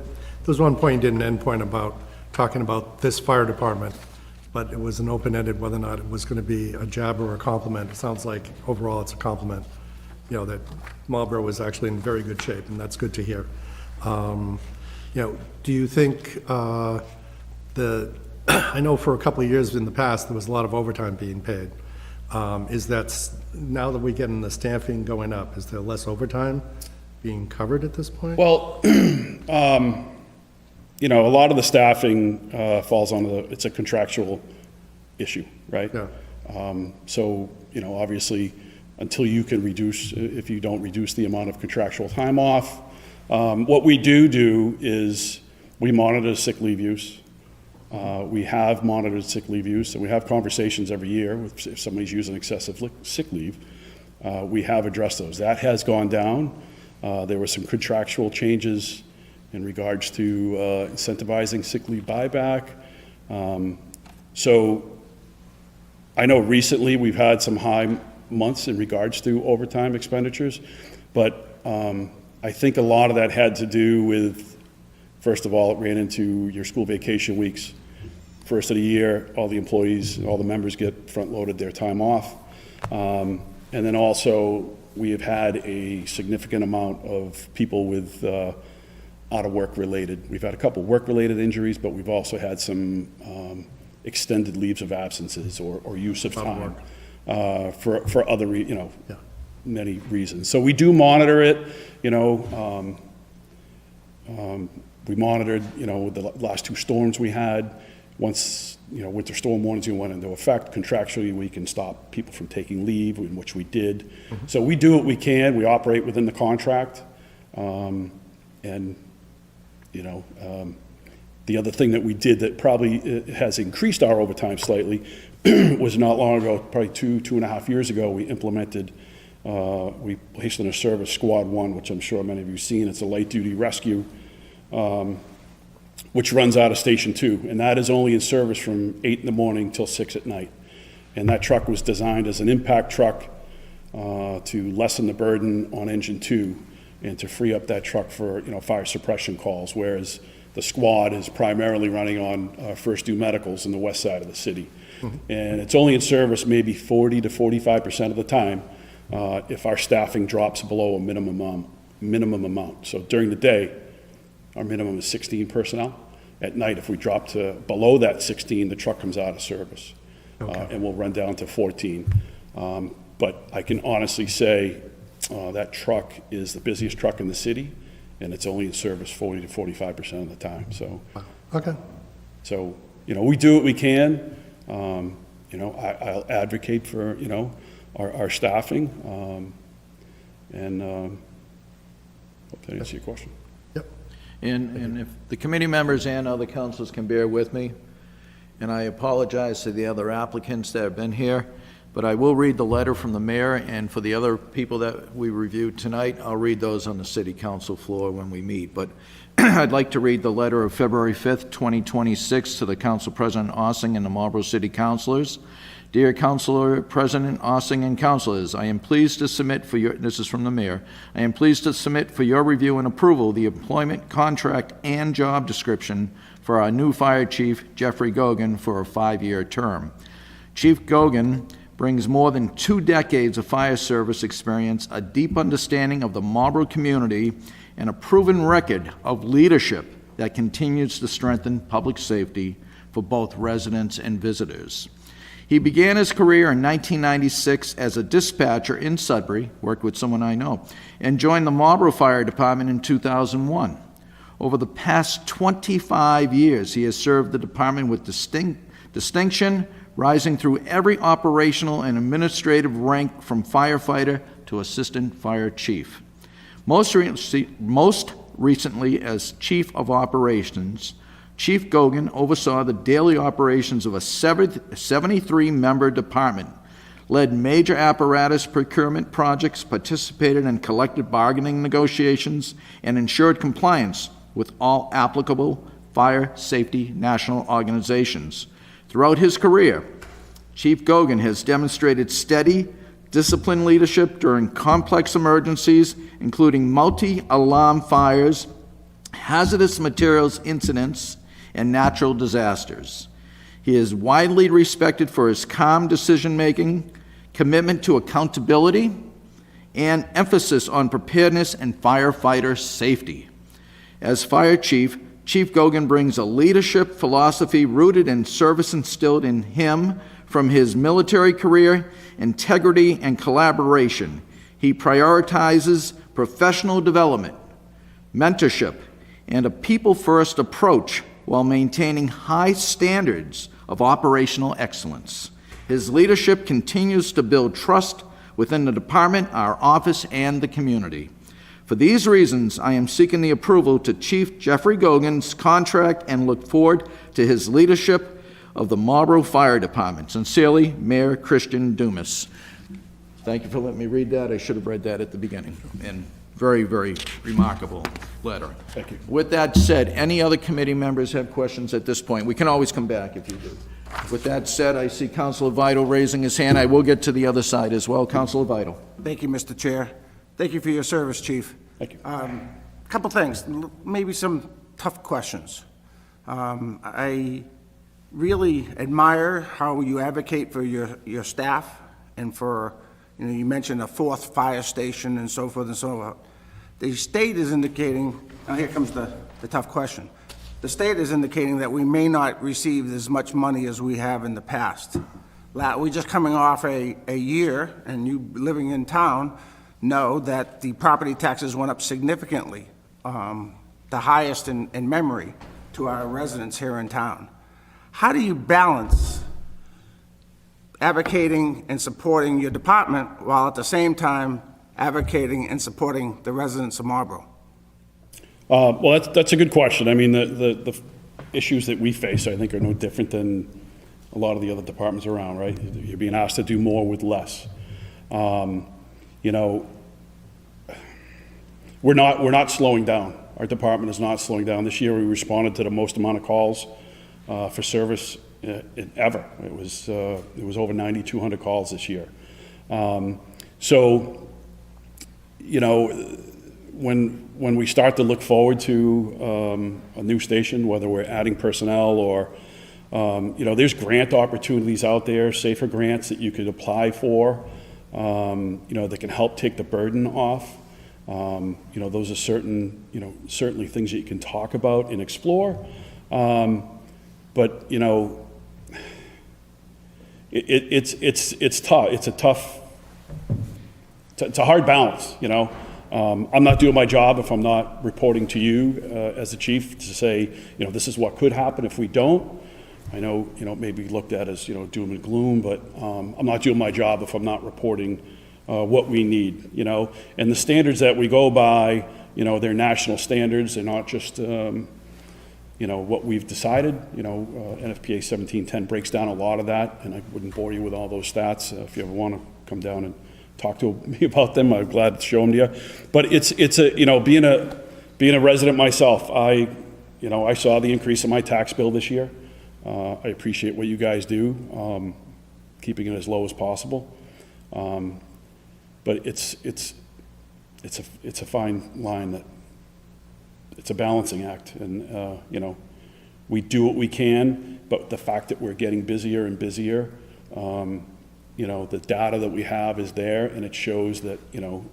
was one point you didn't end point about talking about this fire department, but it was an open-ended whether or not it was going to be a jab or a compliment. It sounds like overall it's a compliment, you know, that Marlborough was actually in very good shape, and that's good to hear. You know, do you think I know for a couple of years in the past, there was a lot of overtime being paid. Is that, now that we're getting the staffing going up, is there less overtime being covered at this point? Well, you know, a lot of the staffing falls on it's a contractual issue, right? Yeah. So, you know, obviously, until you can if you don't reduce the amount of contractual time off, what we do is we monitor sick leave use. We have monitored sick leave use, and we have conversations every year if somebody's using excessive sick leave. We have addressed those. That has gone down. There were some contractual changes in regards to incentivizing sick leave buyback. So I know recently we've had some high months in regards to overtime expenditures, but I think a lot of that had to do with, first of all, it ran into your school vacation weeks. First of the year, all the employees, all the members get front-loaded their time off. And then also, we have had a significant amount of people with out-of-work related. We've had a couple work-related injuries, but we've also had some extended leaves of absences or use of time for other, many reasons. So we do monitor it, we monitored, the last 2 storms we had. once, winter storm warnings went into effect, contractually, we can stop people from taking leave, in which we did. So we do what we can. We operate within the contract. And, the other thing that we did that probably has increased our overtime slightly was not long ago, probably 2.5 years ago, we implemented, we placed into service Squad 1, which I'm sure many of you have seen. It's a light-duty rescue, which runs out of Station 2, and that is only in service from 8 in the morning till 6 at night. And that truck was designed as an impact truck to lessen the burden on Engine 2 and to free up that truck for, fire suppression calls, whereas the squad is primarily running on First Due Medicals in the west side of the city. And it's only in service maybe 40 to 45% of the time if our staffing drops below a minimum amount. So during the day, our minimum is 16 personnel. At night, if we drop to below that 16, the truck comes out of service. And we'll run down to 14. But I can honestly say that truck is the busiest truck in the city, and it's only in service 40 to 45% of the time. So, Okay. so we do what we can. I'll advocate for our staffing, and hope that answers your question. Yep. And if the committee members and other councilors can bear with me, and I apologize to the other applicants that have been here, but I will read the letter from the mayor, and for the other people that we reviewed tonight, I'll read those on the city council floor when we meet. But I'd like to read the letter of February 5th, 2026 to the Council President Ossing and the Marlborough City Councilors. Dear Councilor President Ossing and Councilors, I am pleased to submit for your, this is from the mayor, I am pleased to submit for your review and approval the employment contract and job description for our new fire chief, Jeffrey Gogan, for a 5-year term. Chief Gogan brings more than 2 decades of fire service experience, a deep understanding of the Marlborough community, and a proven record of leadership that continues to strengthen public safety for both residents and visitors. He began his career in 1996 as a dispatcher in Sudbury, worked with someone I know, and joined the Marlborough Fire Department in 2001. Over the past 25 years, he has served the department with distinction, rising through every operational and administrative rank from firefighter to assistant fire chief. Most recently, as Chief of Operations, Chief Gogan oversaw the daily operations of a 73-member department, led major apparatus procurement projects, participated in collective bargaining negotiations, and ensured compliance with all applicable fire safety national organizations. Throughout his career, Chief Gogan has demonstrated steady, disciplined leadership during complex emergencies, including multi-alarm fires, hazardous materials incidents, and natural disasters. He is widely respected for his calm decision-making, commitment to accountability, and emphasis on preparedness and firefighter safety. As fire chief, Chief Gogan brings a leadership philosophy rooted in service instilled in him from his military career, integrity, and collaboration. He prioritizes professional development, mentorship, and a people-first approach while maintaining high standards of operational excellence. His leadership continues to build trust within the department, our office, and the community. For these reasons, I am seeking the approval to Chief Jeffrey Gogan's contract and look forward to his leadership of the Marlborough Fire Department. Sincerely, Mayor Christian Dumas. Thank you for letting me read that. I should have read that at the beginning. And very, very remarkable letter. Thank you. With that said, any other committee members have questions at this point? We can always come back if you do. With that said, I see Councilor Vital raising his hand. I will get to the other side as well. Councilor Vital. Thank you, Mr. Chair. Thank you for your service, Chief. Thank you. Couple things, maybe some tough questions. I really admire how you advocate for your staff and for, you mentioned a 4th fire station and so forth and so on. The state is indicating, now here comes the tough question. The state is indicating that we may not receive as much money as we have in the past. We're just coming off a year, and you living in town know that the property taxes went up significantly, the highest in memory to our residents here in town. how do you balance advocating and supporting your department while at the same time advocating and supporting the residents of Marlboro? Well, that's a good question. I mean, the issues that we face, I think, are no different than a lot of the other departments around, right? You're being asked to do more with less. You know, we're not slowing down. Our department is not slowing down. This year, we responded to the most amount of calls for service ever. It was over 9,200 calls this year. So, you know, when we start to look forward to a new station, whether we're adding personnel or, you know, there's grant opportunities out there, safer grants that you could apply for, you know, that can help take the burden off. You know, those are certainly things that you can talk about and explore. But, you know, it's tough. It's a hard balance, you know. I'm not doing my job if I'm not reporting to you as the chief to say, you know, this is what could happen if we don't. I know, you know, it may be looked at as, you know, doom and gloom, but I'm not doing my job if I'm not reporting what we need, you know. And the standards that we go by, you know, they're national standards. They're not just, you know, what we've decided. You know, NFPA 1710 breaks down a lot of that, and I wouldn't bore you with all those stats. If you ever want to come down and talk to me about them, I'm glad to show them to you. But it's a, you know, being a resident myself, I saw the increase in my tax bill this year. I appreciate what you guys do, keeping it as low as possible. But it's a fine line that it's a balancing act, and you know, we do what we can, but the fact that we're getting busier and busier, you know, the data that we have is there, and it shows that, you know,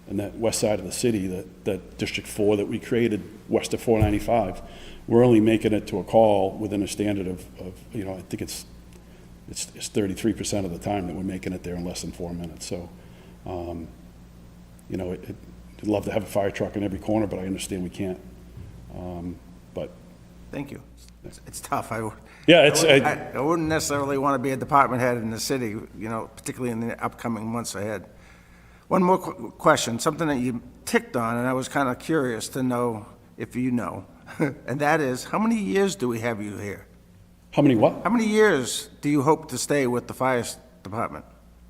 in that west side of the city, that District 4 that we created west of 495, we're only making it to a call within a standard of you know, I think it's 33% of the time that we're making it there in less than 4 minutes. So, you know, I'd love to have a fire truck in every corner, but I understand we can't. But Thank you. It's tough. I wouldn't necessarily want to be a department head in the city, you know, particularly in the upcoming months ahead. One more question, something that you ticked on, and I was kind of curious to know if you know, and that is, how many years do we have you here? how many what? How many years do you hope to stay with the fire department?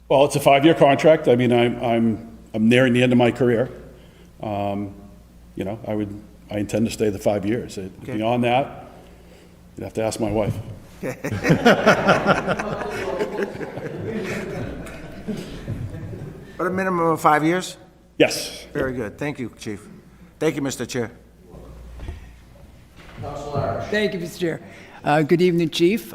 Well, it's a 5-year contract. I mean, I'm nearing the end of my career. You know, I intend to stay the 5 years. Okay. Beyond that, you'd have to ask my wife. But a minimum of 5 years? Yes. Very good. Thank you, Chief. Thank you, Mr. Chair. Thank you, Mr. Chair. Good evening, Chief.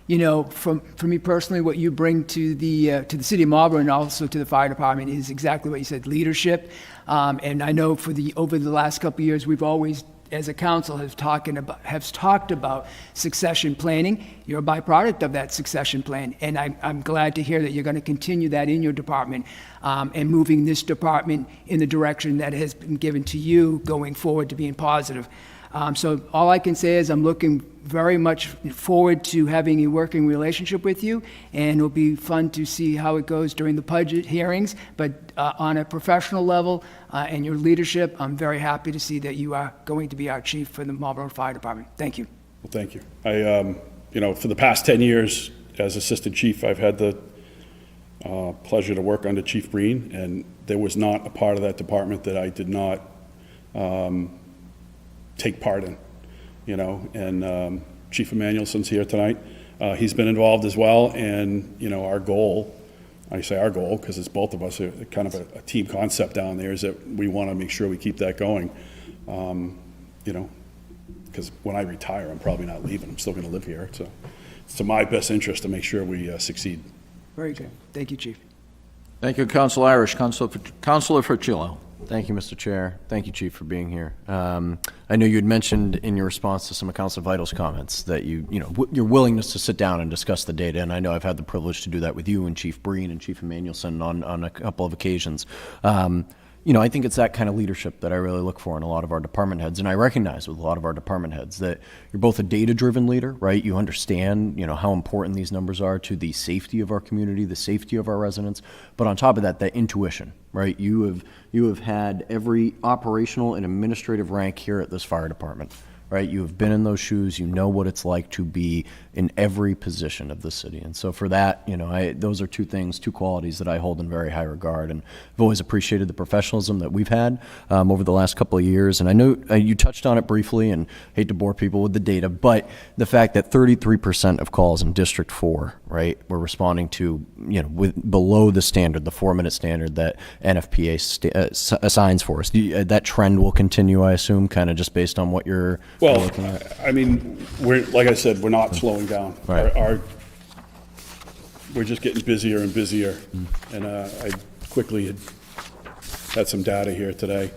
You know, for me personally, what you bring to the city of Marlboro and also to the fire department is exactly what you said, leadership. And I know over the last couple of years, we've always, as a council, have talked about succession planning. You're a byproduct of that succession plan, and I'm glad to hear that you're going to continue that in your department and moving this department in the direction that has been given to you going forward to being positive. So all I can say is I'm looking very much forward to having a working relationship with you, and it'll be fun to see how it goes during the budget hearings. But on a professional level and your leadership, I'm very happy to see that you are going to be our chief for the Marlboro Fire Department. Thank you. Well, thank you. You know, for the past 10 years as assistant chief, I've had the pleasure to work under Chief Breen, and there was not a part of that department that I did not take part in, you know, and Chief Emmanuelson's here tonight. He's been involved as well, and, you know, our goal, I say our goal because it's both of us, kind of a team concept down there, is that we want to make sure we keep that going, you know, because when I retire, I'm probably not leaving. I'm still going to live here, so it's to my best interest to make sure we succeed. Very good. Thank you, Chief. Thank you, Councilor Irish. Councilor Ferchillo. Thank you, Mr. Chair. Thank you, Chief, for being here. I know you had mentioned in your response to some of Councilor Vital's comments that your willingness to sit down and discuss the data, and I know I've had the privilege to do that with you and Chief Breen and Chief Emmanuelson on a couple of occasions. you know, I think it's that kind of leadership that I really look for in a lot of our department heads. And I recognize with a lot of our department heads that you're both a data-driven leader, right? You understand, you know, how important these numbers are to the safety of our community, the safety of our residents. But on top of that, that intuition, right? You have had every operational and administrative rank here at this fire department, right? You have been in those shoes. You know what it's like to be in every position of the city. And so for that, you know, those are two qualities that I hold in very high regard. And I've always appreciated the professionalism that we've had over the last couple of years. And I know you touched on it briefly, and hate to bore people with the data, but the fact that 33% of calls in District 4, right, we're responding to, you know, below the standard, the 4-minute standard that NFPA assigns for us. That trend will continue, I assume, kind of just based on what you're looking at? I mean, like I said, we're not slowing down. Right. We're just getting busier and busier. And I quickly had some data here today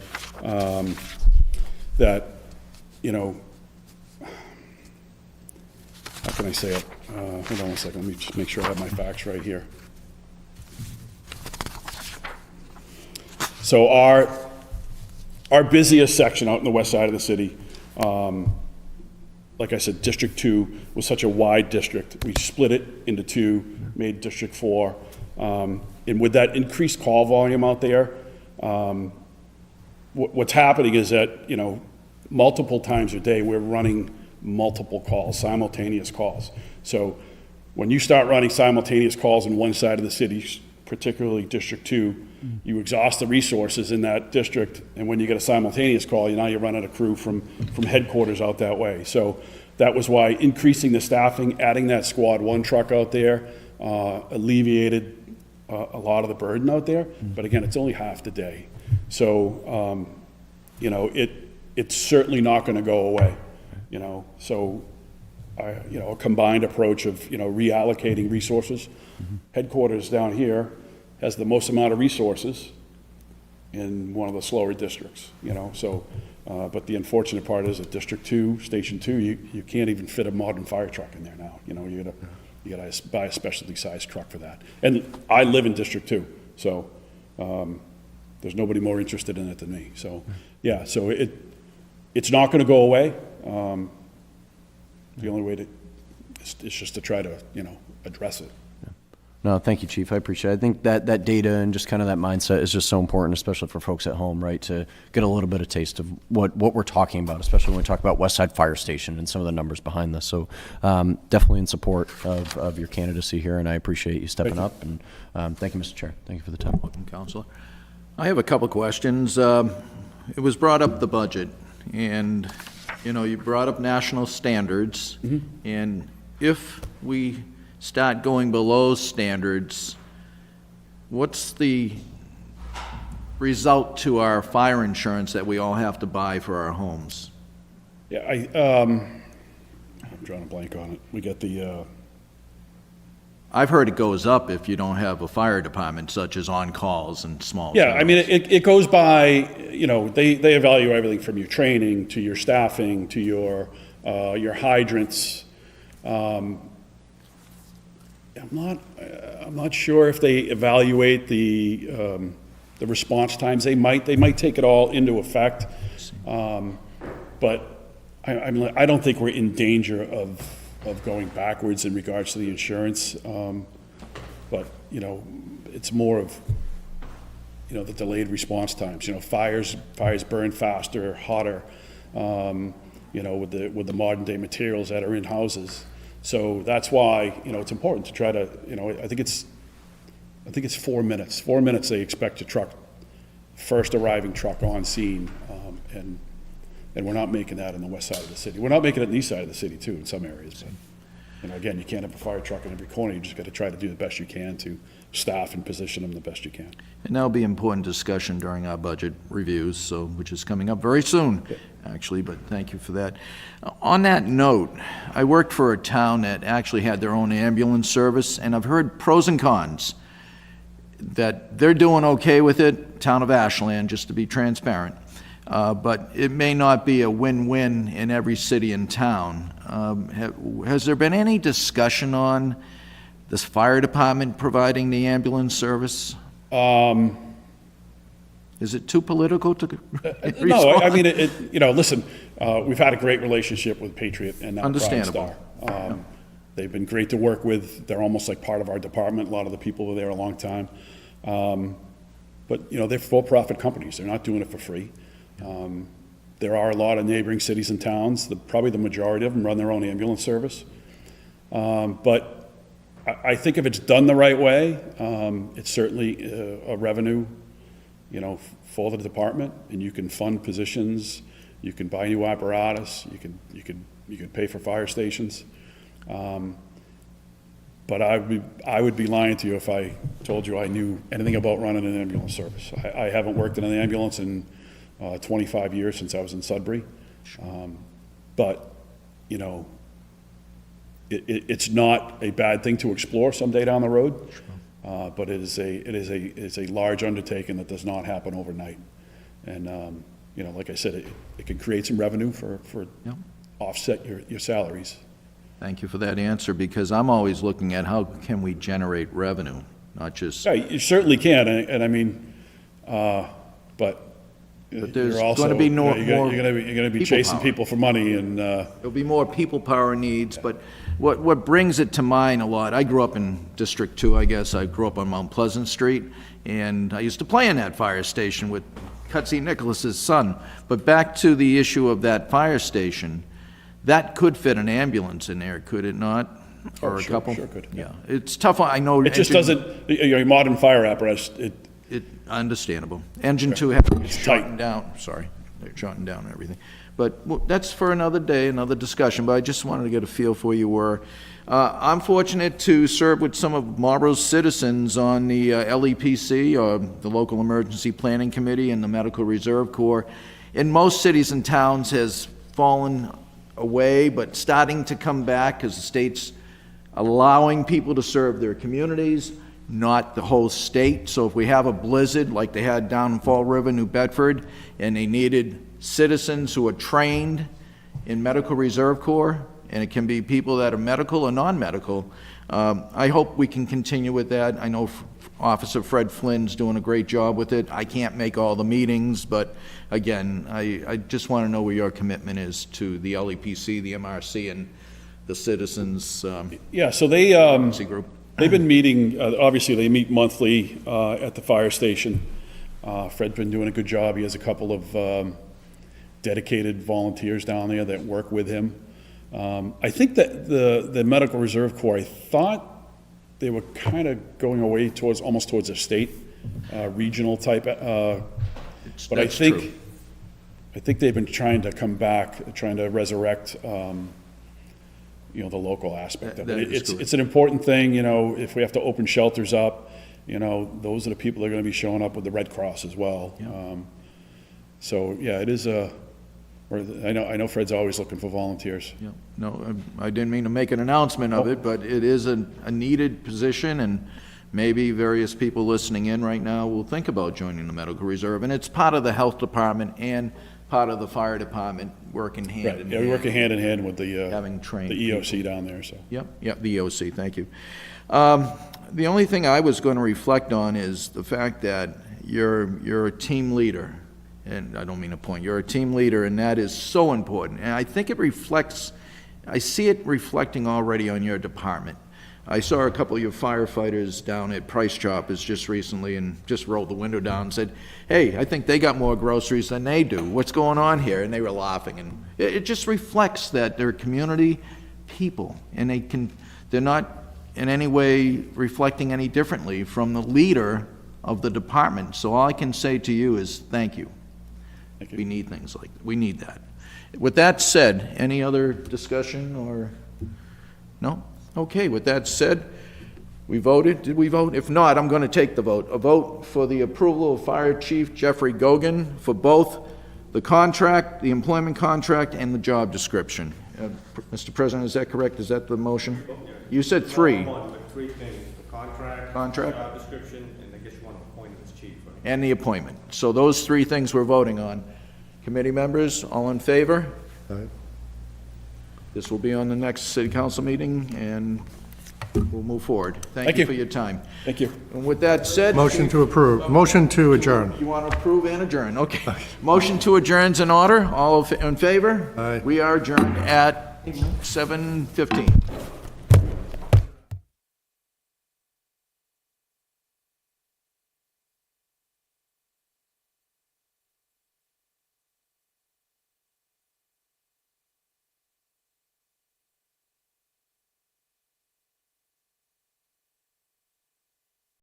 that, you know, how can I say it? Hold on one second. Let me just make sure I have my facts right here. So our busiest section out in the west side of the city, like I said, District 2 was such a wide district. We split it into two, made District 4. And with that increased call volume out there, what's happening is that, you know, multiple times a day, we're running multiple calls, simultaneous calls. So when you start running simultaneous calls in one side of the city, particularly District 2, you exhaust the resources in that district, and when you get a simultaneous call, now you're running a crew from headquarters out that way. So that was why increasing the staffing, adding that Squad 1 truck out there, alleviated a lot of the burden out there. But again, it's only half the day. So, you know, it's certainly not going to go away, you know. So, you know, a combined approach of, you know, reallocating resources. Headquarters down here has the most amount of resources in one of the slower districts, you know. So, but the unfortunate part is at District 2, Station 2, you can't even fit a modern fire truck in there now. You know, you gotta buy a specialty sized truck for that. And I live in District 2, so there's nobody more interested in it than me. So, yeah, so it's not going to go away. The only way is just to try to, you know, address it. No, thank you, Chief. I appreciate it. I think that data and just kind of that mindset is just so important, especially for folks at home, right, to get a little bit of taste of what we're talking about, especially when we talk about West Side Fire Station and some of the numbers behind this. So definitely in support of your candidacy here, and I appreciate you stepping up. And thank you, Mr. Chair. Thank you for the time. Welcome, Councilor. I have a couple questions. It was brought up the budget, and, you know, you brought up national standards, and if we start going below standards, what's the result to our fire insurance that we all have to buy for our homes? Yeah, I'm drawing a blank on it. We get the... I've heard it goes up if you don't have a fire department, such as on-calls and small... Yeah, I mean, it goes by, you know, they evaluate everything from your training to your staffing to your hydrants. I'm not sure if they evaluate the response times. They might take it all into effect, but I don't think we're in danger of going backwards in regards to the insurance. But you know, it's more of, you know, the delayed response times. You know, fires burn faster, hotter. You know, with the modern day materials that are in houses. So that's why, you know, it's important to try to, you know, I think it's 4 minutes. 4 minutes they expect a truck, first arriving truck on scene, and we're not making that on the west side of the city. We're not making it on the east side of the city too in some areas. But, you know, again, you can't have a fire truck in every corner. You just got to try to do the best you can to staff and position them the best you can. And that'll be important discussion during our budget reviews, so, which is coming up very soon, actually, but thank you for that. On that note, I worked for a town that actually had their own ambulance service, and I've heard pros and cons. That they're doing okay with it, town of Ashland, just to be transparent, but it may not be a win-win in every city and town. Has there been any discussion on this fire department providing the ambulance service? Is it too political to respond? No, I mean, listen, we've had a great relationship with Patriot and now Pride Understandable. Star. They've been great to work with. They're almost like part of our department. A lot of the people were there a long time. But, they're for-profit companies. They're not doing it for free. There are a lot of neighboring cities and towns, probably the majority of them run their own ambulance service. But I think if it's done the right way, it's certainly a revenue, for the department, and you can fund positions, you can buy new apparatus, you can pay for fire stations. But I would be lying to you if I told you I knew anything about running an ambulance service. I haven't worked in an ambulance in 25 years since I was in Sudbury. But, it's not a bad thing to explore someday down the road. But it is a large undertaking that does not happen overnight. And, like I said, it can create some revenue for offset your salaries. Thank you for that answer, because I'm always looking at how can we generate revenue, not just... Yeah, you certainly can, and I mean, but there's you're also... going to be more You're going to be chasing power. people for money, and... There'll be more people power needs, but what brings it to mind a lot, I grew up in District 2, I guess. I grew up on Mount Pleasant Street, and I used to play in that fire station with Cutsy Nicholas's son. But back to the issue of that fire station, that could fit an ambulance in there, could it not? Or a couple? Sure could. Yeah, it's tough, I know. It just doesn't... Your modern fire apparatus, Understandable. Engine 2 has to be It's shortened tight. down, sorry, they're shortened down and everything. But that's for another day, another discussion, but I just wanted to get a feel for where you were. I'm fortunate to serve with some of Marlboro's citizens on the LEPC, or the Local Emergency Planning Committee, and the Medical Reserve Corps. In most cities and towns has fallen away, but starting to come back because the state's allowing people to serve their communities, not the whole state. So if we have a blizzard like they had down in Fall River, New Bedford, and they needed citizens who are trained in Medical Reserve Corps, and it can be people that are medical or non-medical, I hope we can continue with that. I know Officer Fred Flynn's doing a great job with it. I can't make all the meetings, but again, I just want to know where your commitment is to the LEPC, the MRC, and the citizens Yeah, so they... group. They've been meeting, obviously, they meet monthly at the fire station. Fred's been doing a good job. He has a couple of dedicated volunteers down there that work with him. I think that the Medical Reserve Corps, I thought they were kind of going away almost towards a state, regional type. But I That's true. think they've been trying to come back, trying to resurrect the local aspect of That it. is It's correct. an important thing, if we have to open shelters up, those are the people that are gonna be showing up with the Red Cross as well. So, yeah, it is I know Fred's always looking for volunteers. Yeah, no, I didn't mean to make an announcement of it, but it is a needed position, and maybe various people listening in right now will think about joining the Medical Reserve. And it's part of the Health Department and part of the Fire Department working hand Right, in yeah, hand. we work hand in hand with Having the trained EOC down there, so. Yep, the EOC, thank you. The only thing I was going to reflect on is the fact that you're a team leader, and I don't mean to point, you're a team leader, and that is so important. And I think I see it reflecting already on your department. I saw a couple of your firefighters down at Price Choppers just recently and just rolled the window down and said, hey, I think they got more groceries than they do. What's going on here? And they were laughing. And it just reflects that they're community people, and they're not in any way reflecting any differently from the leader of the department. So all I can say to you is thank you. Thank you. We need things like that. We need that. With that said, any other discussion or, no? Okay, with that said, we voted. Did we vote? If not, I'm going to take the vote. A vote for the approval of Fire Chief Jeffrey Gogan for both the contract, the employment contract, and the job description. Mr. President, is that correct? Is that the motion? You said three. Three things, the contract. Contract. Job description, and I guess you want to appoint him as chief, right? And the appointment. So those three things we're voting on. Committee members, all in favor? Aye. This will be on the next city council meeting, and we'll move forward. Thank Thank you you. for your time. Thank you. And with that said. Motion to approve, motion to adjourn. You want to approve and adjourn, okay. Motion to adjourn's in order, all in favor? Aye. We are adjourned at 7:15.